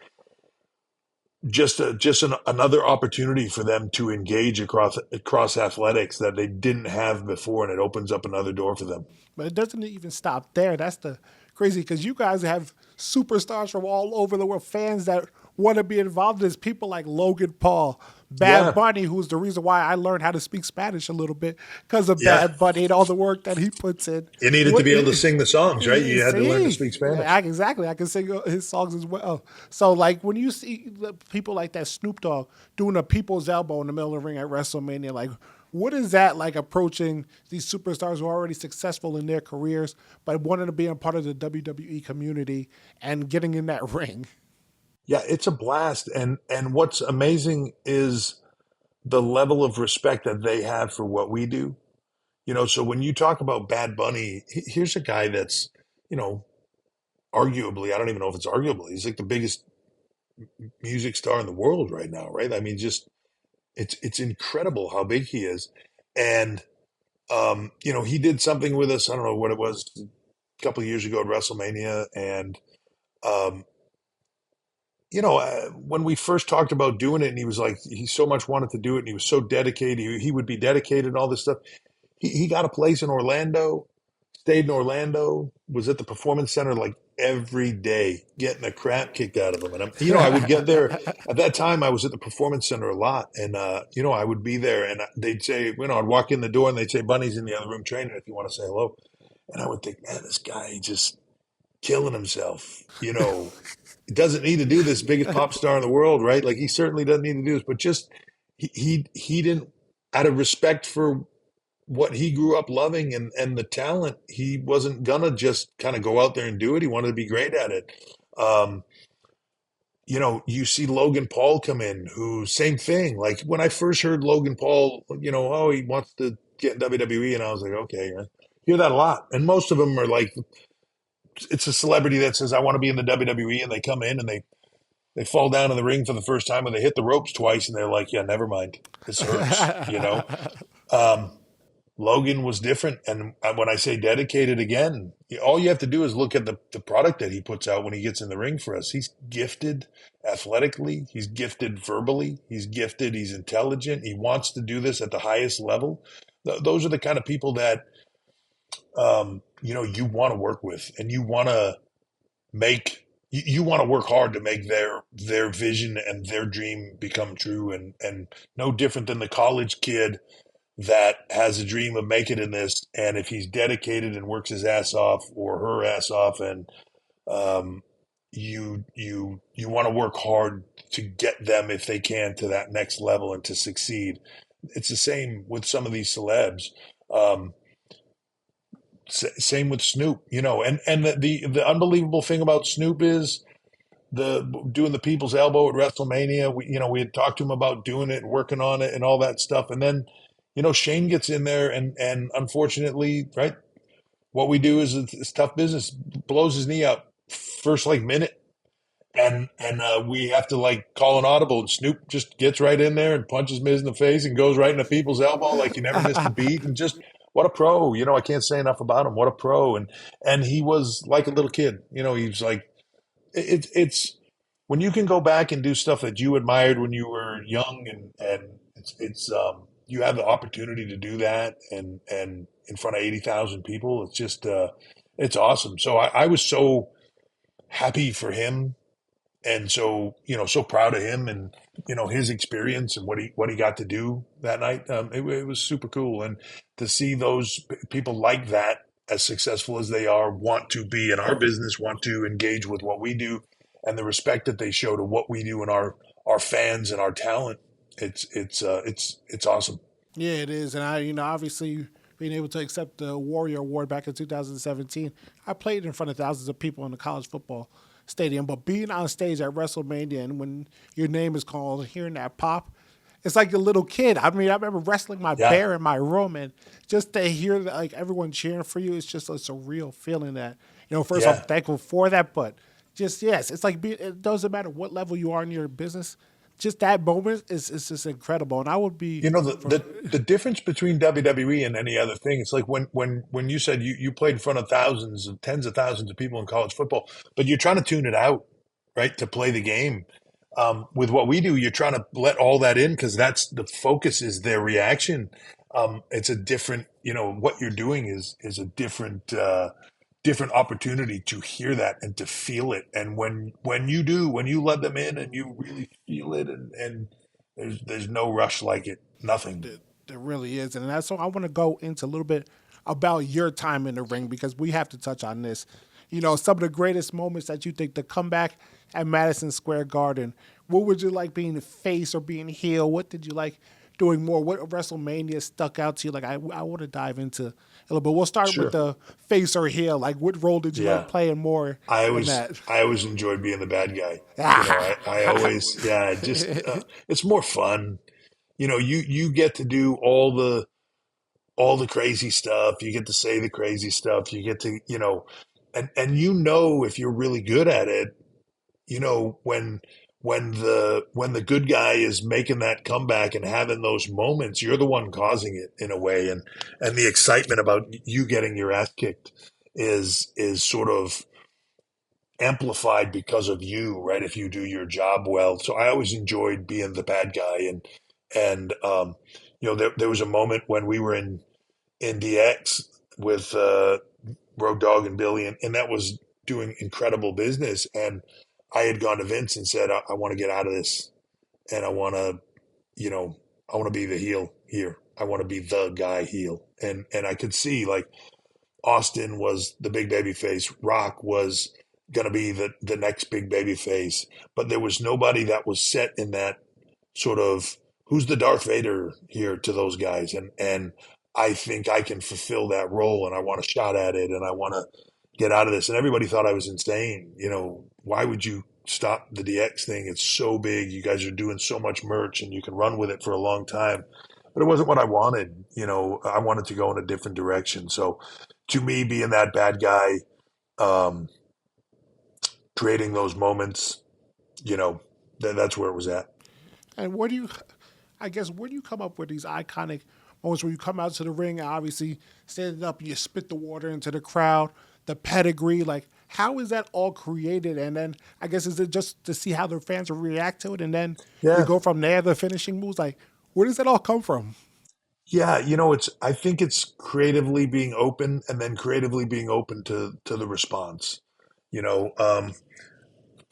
another opportunity for them to engage across athletics that they didn't have before, and it opens up another door for them. But it doesn't even stop there. That's the crazy because you guys have superstars from all over the world, fans that want to be involved in this. People like Logan Paul, Bad Yeah. Bunny, who's the reason why I learned how to speak Spanish a little bit because of Yeah. Bad Bunny and all the work that he puts in. You needed to What, be able to sing the songs, right? You had to learn to see, speak Spanish. exactly. I can sing his songs as well. So, like, when you see people like that, Snoop Dogg doing a people's elbow in the middle of the ring at WrestleMania, like, what is that like approaching these superstars who are already successful in their careers, but wanting to be a part of the WWE community and getting in that ring? Yeah, it's a blast. And what's amazing is the level of respect that they have for what we do. So when you talk about Bad Bunny, here's a guy that's, you know, arguably, I don't even know if it's arguably, he's like the biggest music star in the world right now, right? I mean, just it's incredible how big he is. And he did something with us, I don't know what it was, a couple of years ago at WrestleMania. And um, when we first talked about doing it, and he was like, he so much wanted to do it, and he was so dedicated, he would be dedicated and all this stuff. He got a place in Orlando, stayed in Orlando, was at the Performance Center like every day, getting the crap kicked out of him. And I would get there at that time. I was at the Performance Center a lot, and I would be there, and they'd say, I'd walk in the door, and they'd say, "Bunny's in the other room training if you want to say hello." And I would think, man, this guy just killing himself. He doesn't need to do this, biggest pop star in the world, right? Like he certainly doesn't need to do this, but just he didn't, out of respect for what he grew up loving and the talent, he wasn't gonna just kind of go out there and do it. He wanted to be great at it. Um, you see Logan Paul come in, who same thing. Like when I first heard Logan Paul, oh, he wants to get in WWE, and I was like, okay, I hear that a lot. And most of them are like, it's a celebrity that says, I want to be in the WWE, and they come in and they fall down in the ring for the first time and they hit the ropes twice, and they're like, yeah, never mind. This hurts. Um, Logan was different. And when I say dedicated again, all you have to do is look at the product that he puts out when he gets in the ring for us. He's gifted athletically. He's gifted verbally. He's gifted. He's intelligent. He wants to do this at the highest level. Those are the kind of people that, you want to work with, and you want to you want to work hard to make their vision and their dream become true. And no different than the college kid that has a dream of making it in this. And if he's dedicated and works his ass off or her ass off and, um, you want to work hard to get them if they can to that next level and to succeed. It's the same with some of these celebs. Um, Same with Snoop, and the unbelievable thing about Snoop is the doing the people's elbow at WrestleMania. We had talked to him about doing it, working on it, and all that stuff, and then Shane gets in there, and unfortunately, right, what we do is it's tough business. Blows his knee out first like minute, and we have to like call an audible. And Snoop just gets right in there and punches Miz in the face and goes right in the people's elbow like he never missed a beat. And just what a pro! I can't say enough about him. What a pro! And he was like a little kid. He was like it's when you can go back and do stuff that you admired when you were young, and it's you have the opportunity to do that, and in front of 80,000 people. It's just it's awesome. So I was so happy for him, and so so proud of him, and his experience and what he got to do that night. It was super cool, and to see those people like that, as successful as they are, want to be in our business, want to engage with what we do, and the respect that they show to what we do and our fans and our talent. It's awesome. Yeah, it is, and obviously being able to accept the Warrior Award back in 2017, I played in front of thousands of people in the college football stadium, but being on stage at WrestleMania and when your name is called, hearing that pop, it's like a little kid. I mean, I remember wrestling my Yeah, bear in my room, and just to hear like everyone cheering for you, it's just a surreal feeling that First off, yeah. thankful for that, but just yes, it's like it doesn't matter what level you are in your business. Just that moment is just incredible, and I would be The difference between WWE and any other thing, it's like when you said you played in front of thousands of tens of thousands of people in college football, but you're trying to tune it out, right, to play the game. With what we do, you're trying to let all that in because that's the focus is their reaction. It's a different, what you're doing is a different opportunity to hear that and to feel it. And when you let them in and you really feel it, and there's no rush like it, nothing. there really is, and that's so I want to go into a little bit about your time in the ring because we have to touch on this. Some of the greatest moments that you think the comeback at Madison Square Garden. What would you like being the face or being heel? What did you like doing more? What WrestleMania stuck out to you? Like I want to dive into a little bit. We'll start with Sure. the face or heel. Like what role did you like Yeah. playing more I in always that? I always enjoyed being the bad guy. I always, yeah, just it's more fun. You get to do all the crazy stuff. You get to say the crazy stuff. You get to, and if you're really good at it, when the good guy is making that comeback and having those moments, you're the one causing it in a way, and the excitement about you getting your ass kicked is sort of amplified because of you, right? If you do your job well. So I always enjoyed being the bad guy, and there was a moment when we were in DX with Road Dogg and Billy, and that was doing incredible business. And I had gone to Vince and said, I want to get out of this, and you know, I want to be the heel here. I want to be the guy heel. And I could see like Austin was the big baby face. Rock was going to be the next big baby face. But there was nobody that was set in that sort of who's the Darth Vader here to those guys. And I think I can fulfill that role, and I want a shot at it, and I want to get out of this. And everybody thought I was insane. Why would you stop the DX thing? It's so big. You guys are doing so much merch and you can run with it for a long time. But it wasn't what I wanted. I wanted to go in a different direction. So to me, being that bad guy, um, creating those moments, that's where it was at. And I guess, where do you come up with these iconic moments where you come out to the ring and obviously standing up and you spit the water into the crowd, the pedigree, like how is that all created? And then I guess is it just to see how the fans will react to it and then you Yeah. go from there, the finishing moves? Like where does that all come from? Yeah, I think it's creatively being open and then creatively being open to the response. You know, um,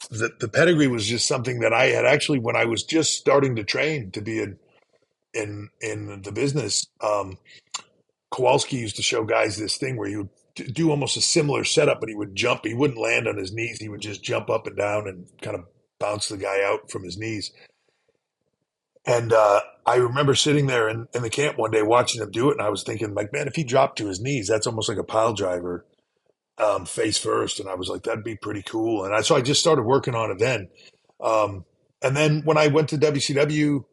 the pedigree was just something that I had actually when I was just starting to train to be in the business. Kowalski used to show guys this thing where he would do almost a similar setup, but he would jump. He wouldn't land on his knees. He would just jump up and down and kind of bounce the guy out from his knees. And I remember sitting there in the camp one day watching him do it, and I was thinking, like, man, if he dropped to his knees, that's almost like a pile driver, face first. And I was like, that'd be pretty cool. And so I just started working on it then. Um, and then when I went to WCW,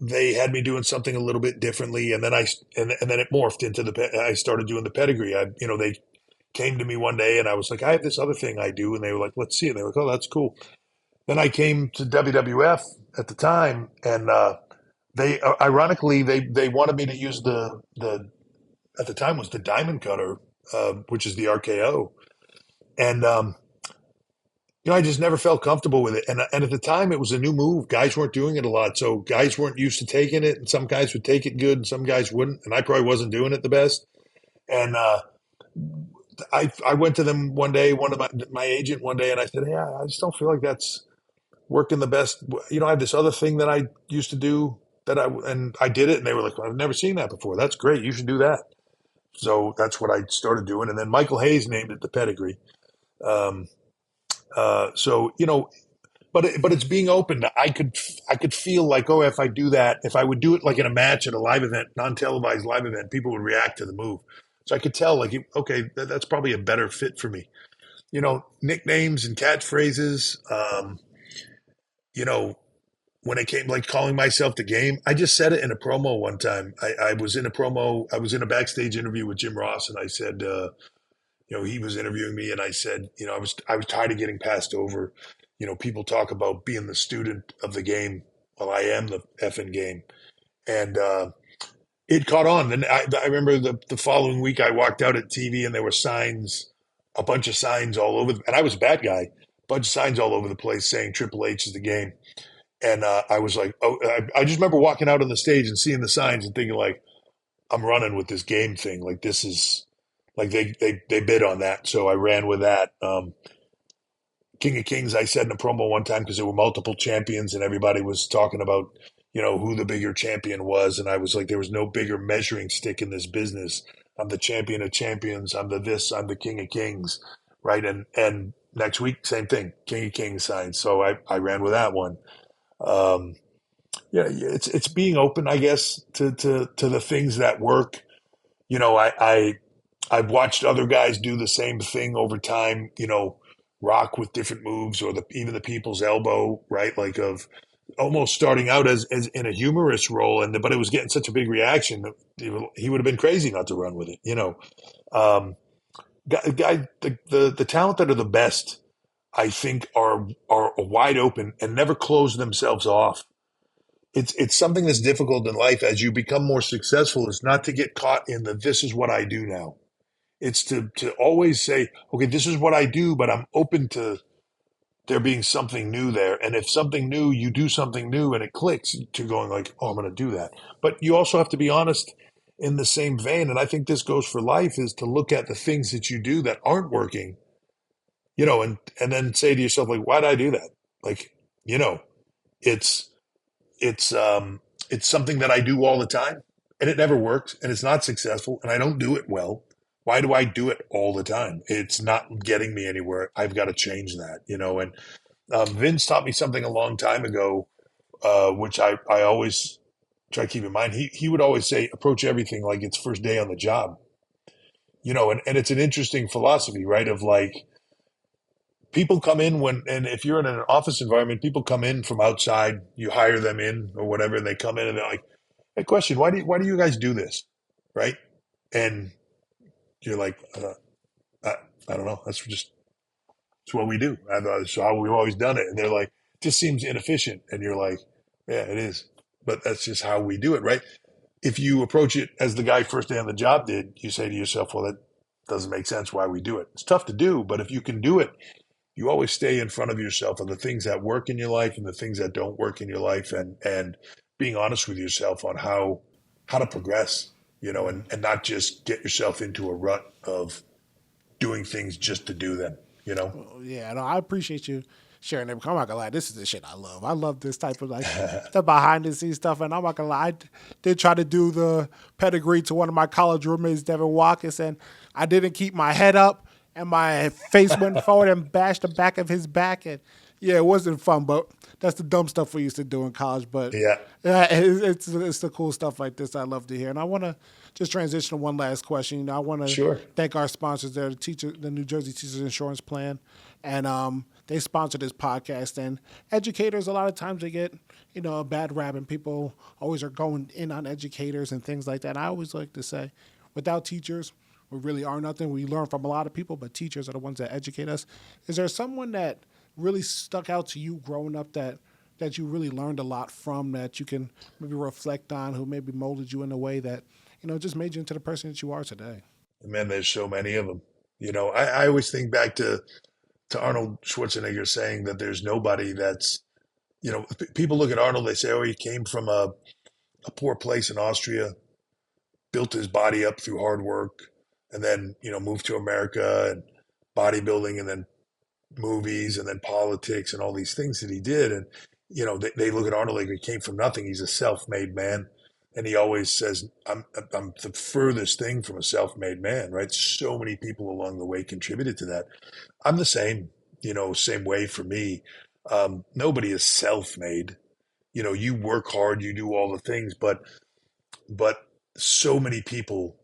they had me doing something a little bit differently, and then and then it morphed into I started doing the pedigree. They came to me one day, and I was like, I have this other thing I do, and they were like, let's see it. They were like, oh, that's cool. Then I came to WWF at the time, and they ironically they wanted me to use the at the time was the diamond cutter, which is the RKO, and I just never felt comfortable with it. And at the time, it was a new move. Guys weren't doing it a lot, so guys weren't used to taking it. And some guys would take it good, and some guys wouldn't. And I probably wasn't doing it the best. And I went to them one day, one of my agent one day, and I said, "Hey, I just don't feel like that's working the best. I have this other thing that I used to do and I did it, and they were like, well, I've never seen that before. That's great. You should do that." So that's what I started doing, and then Michael Hayes named it the Pedigree. Um, so but it's being open. I could feel like, oh, if I do that, if I would do it like in a match at a live event, non-televised live event, people would react to the move. So I could tell, like, okay, that's probably a better fit for me. Nicknames and catchphrases. When it came like calling myself the Game, I just said it in a promo one time. I was in a promo. I was in a backstage interview with Jim Ross, and I said, he was interviewing me, and I said, I was tired of getting passed over. People talk about being the student of the game. Well, I am the effing game, and it caught on. And I remember the following week, I walked out at TV, and there were signs, a bunch of signs all over, and I was a bad guy, a bunch of signs all over the place saying Triple H is the Game. And I was like, oh, I just remember walking out on the stage and seeing the signs and thinking, like, I'm running with this Game thing. Like, this is like they bid on that, so I ran with that. King of Kings, I said in a promo one time because there were multiple champions and everybody was talking about who the bigger champion was, and I was like, there was no bigger measuring stick in this business. I'm the champion of champions. I'm the King of Kings, right? And next week, same thing, King of Kings signed. So I ran with that one. It's being open, I guess, to the things that work. I've watched other guys do the same thing over time. Rock with different moves, or even the People's Elbow, right? Like of almost starting out as in a humorous role, but it was getting such a big reaction that he would have been crazy not to run with it. The talent that are the best, I think, are wide open and never close themselves off. It's something that's difficult in life as you become more successful, is not to get caught in this is what I do now. It's to always say, okay, this is what I do, but I'm open to there being something new there. And if something new, you do something new and it clicks, to going like, oh, I'm going to do that. But you also have to be honest in the same vein. And I think this goes for life, is to look at the things that you do that aren't working, and then say to yourself, like, why did I do that? Like, it's something that I do all the time, and it never works, and it's not successful, and I don't do it well. Why do I do it all the time? It's not getting me anywhere. I've got to change that, And Vince taught me something a long time ago, which I always try to keep in mind. He would always say, approach everything like it's first day on the job, and it's an interesting philosophy, right? Of like, people come in and if you're in an office environment, people come in from outside, you hire them in or whatever, and they come in and they're like, hey, question, why do you guys do this? Right. And you're like, I don't know. It's what we do. It's how we've always done it. And they're like, it just seems inefficient. And you're like, yeah, it is. But that's just how we do it. Right. If you approach it as the guy first day on the job did, you say to yourself, well, that doesn't make sense why we do it. It's tough to do, but if you can do it, you always stay in front of yourself of the things that work in your life and the things that don't work in your life, and being honest with yourself on how to progress, and not just get yourself into a rut of doing things just to do them. Yeah, no, I appreciate you sharing them. I'm not gonna lie, this is the shit I love. I love this type of like the behind the scenes stuff. And I'm not gonna lie, I did try to do the pedigree to one of my college roommates, Devin Watkins, and I didn't keep my head up, and my face went forward and bashed the back of his back. And yeah, it wasn't fun, but that's the dumb stuff we used to do in college. But Yeah. it's the cool stuff like this I love to hear. And I want to just transition to one last question. You know, I want to Sure. thank our sponsors there, the New Jersey Teachers Insurance Plan, and they sponsor this podcast. And educators, a lot of times they get a bad rap, and people always are going in on educators and things like that. And I always like to say, without teachers, we really are nothing. We learn from a lot of people, but teachers are the ones that educate us. Is there someone that really stuck out to you growing up that you really learned a lot from, that you can maybe reflect on, who maybe molded you in a way that just made you into the person that you are today? Man, there's so many of them. I always think back to Arnold Schwarzenegger saying that there's nobody that's, people look at Arnold, they say, oh, he came from a poor place in Austria, built his body up through hard work, and then, moved to America and bodybuilding and then movies and then politics and all these things that he did. And, they look at Arnold like he came from nothing. He's a self-made man. And he always says, I'm the furthest thing from a self-made man, right? So many people along the way contributed to that. I'm the same, same way for me. Nobody is self-made. You work hard, you do all the things, but so many people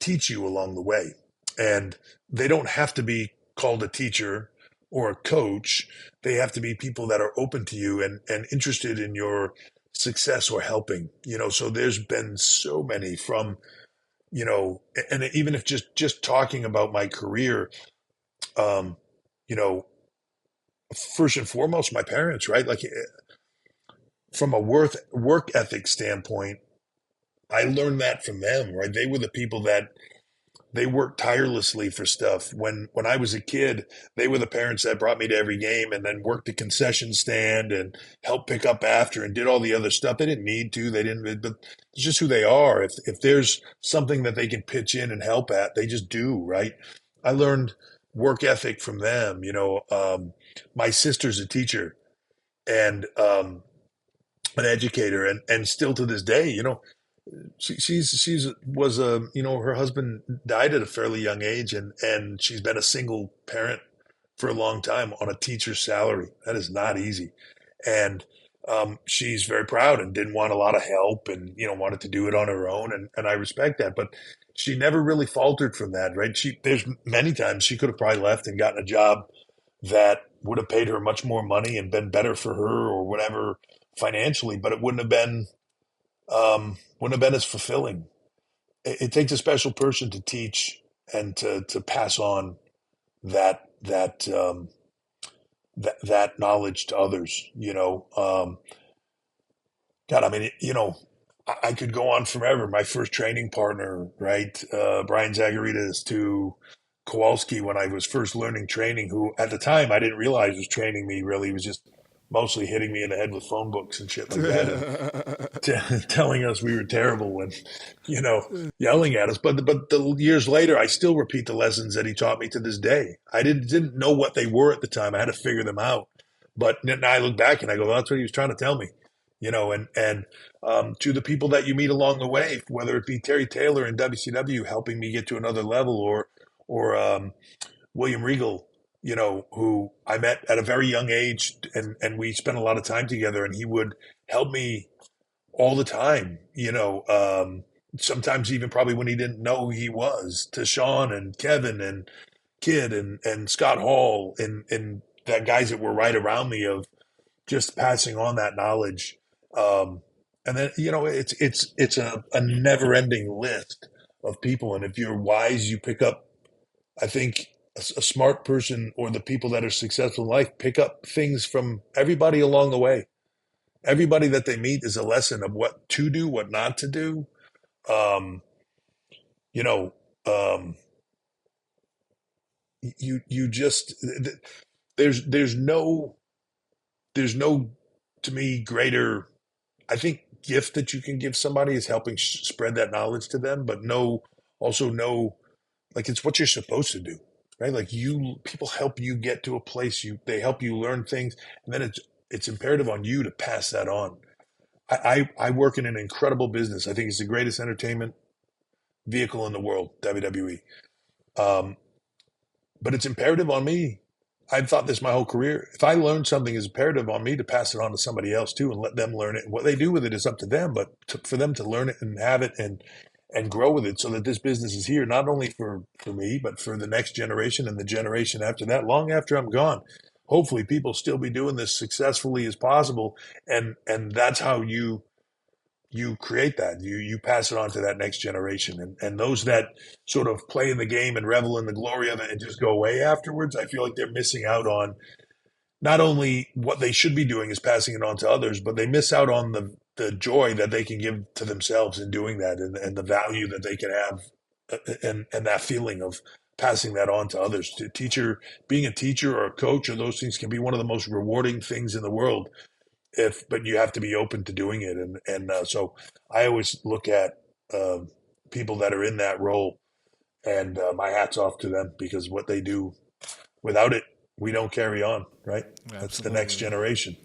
teach you along the way. And they don't have to be called a teacher or a coach. They have to be people that are open to you and interested in your success or helping. So there's been so many from, and even if just talking about my career, um, you know, first and foremost, my parents, right? Like from a work ethic standpoint, I learned that from them, right? They were the people that they worked tirelessly for stuff. When I was a kid, they were the parents that brought me to every game and then worked the concession stand and helped pick up after and did all the other stuff. They didn't need to, they didn't, but it's just who they are. If there's something that they can pitch in and help at, they just do, right? I learned work ethic from them. My sister's a teacher and an educator, and still to this day, she's was a her husband died at a fairly young age, and she's been a single parent for a long time on a teacher's salary. That is not easy, and she's very proud and didn't want a lot of help, and wanted to do it on her own, and I respect that. But she never really faltered from that, right? There's many times she could have probably left and gotten a job that would have paid her much more money and been better for her or whatever financially, but it wouldn't have been as fulfilling. It takes a special person to teach and to pass on that knowledge to others. God, I mean, I could go on forever. My first training partner, right, Brian Zagaritas, to Kowalski when I was first learning training, who at the time I didn't realize was training me. Really, he was just mostly hitting me in the head with phone books and shit like that, and telling us we were terrible and yelling at us. But the years later, I still repeat the lessons that he taught me to this day. I didn't know what they were at the time. I had to figure them out. But now I look back and I go, well, that's what he was trying to tell me. And to the people that you meet along the way, whether it be Terry Taylor in WCW helping me get to another level, or William Regal, who I met at a very young age, and we spent a lot of time together, and he would help me all the time, sometimes even probably when he didn't know who he was, to Sean and Kevin and Kid and Scott Hall and that guys that were right around me, of just passing on that knowledge. And then, it's a never ending list of people. And if you're wise, you pick up, I think, a smart person, or the people that are successful in life, pick up things from everybody along the way. Everybody that they meet is a lesson of what to do, what not to do. Um, you know, um, you just, there's no to me greater, I think, gift that you can give somebody is helping spread that knowledge to them, but also know, like, it's what you're supposed to do. right? Like people help you get to a place. They help you learn things, and then it's imperative on you to pass that on. I work in an incredible business. I think it's the greatest entertainment vehicle in the world, WWE. Um, but it's imperative on me. I've thought this my whole career. If I learn something, it's imperative on me to pass it on to somebody else too, and let them learn it. What they do with it is up to them, but for them to learn it and have it and grow with it, so that this business is here not only for me, but for the next generation and the generation after that, long after I'm gone. Hopefully, people still be doing this successfully as possible, and that's how you create that. You pass it on to that next generation. And those that sort of play in the game and revel in the glory of it and just go away afterwards, I feel like they're missing out on not only what they should be doing is passing it on to others, but they miss out on the joy that they can give to themselves in doing that, and the value that they can have, and that feeling of passing that on to others. Being a teacher or a coach or those things can be one of the most rewarding things in the world, but you have to be open to doing it. So I always look at people that are in that role, and my hat's off to them, because what they do, without it, we don't carry on, right? That's the next generation.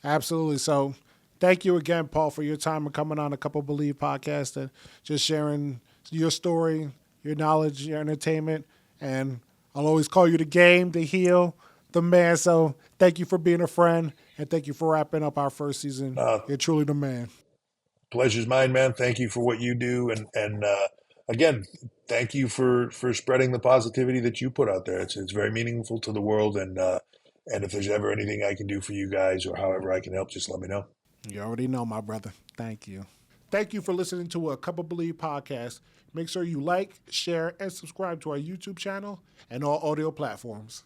Absolutely. So thank you again, Paul, for your time and coming on a Couple bELieve podcast and just sharing your story, your knowledge, your entertainment. And I'll always call you the game, the heel, the man. So thank you for being a friend, and thank you for wrapping up our first season. You're truly the man. Pleasure's mine, man. Thank you for what you do. And again, thank you for spreading the positivity that you put out there. It's very meaningful to the world. And if there's ever anything I can do for you guys, or however I can help, just let me know. You already know, my brother. Thank you. Thank you for listening to a Couple bELieve podcast. Make sure you like, share, and subscribe to our YouTube channel and all audio platforms.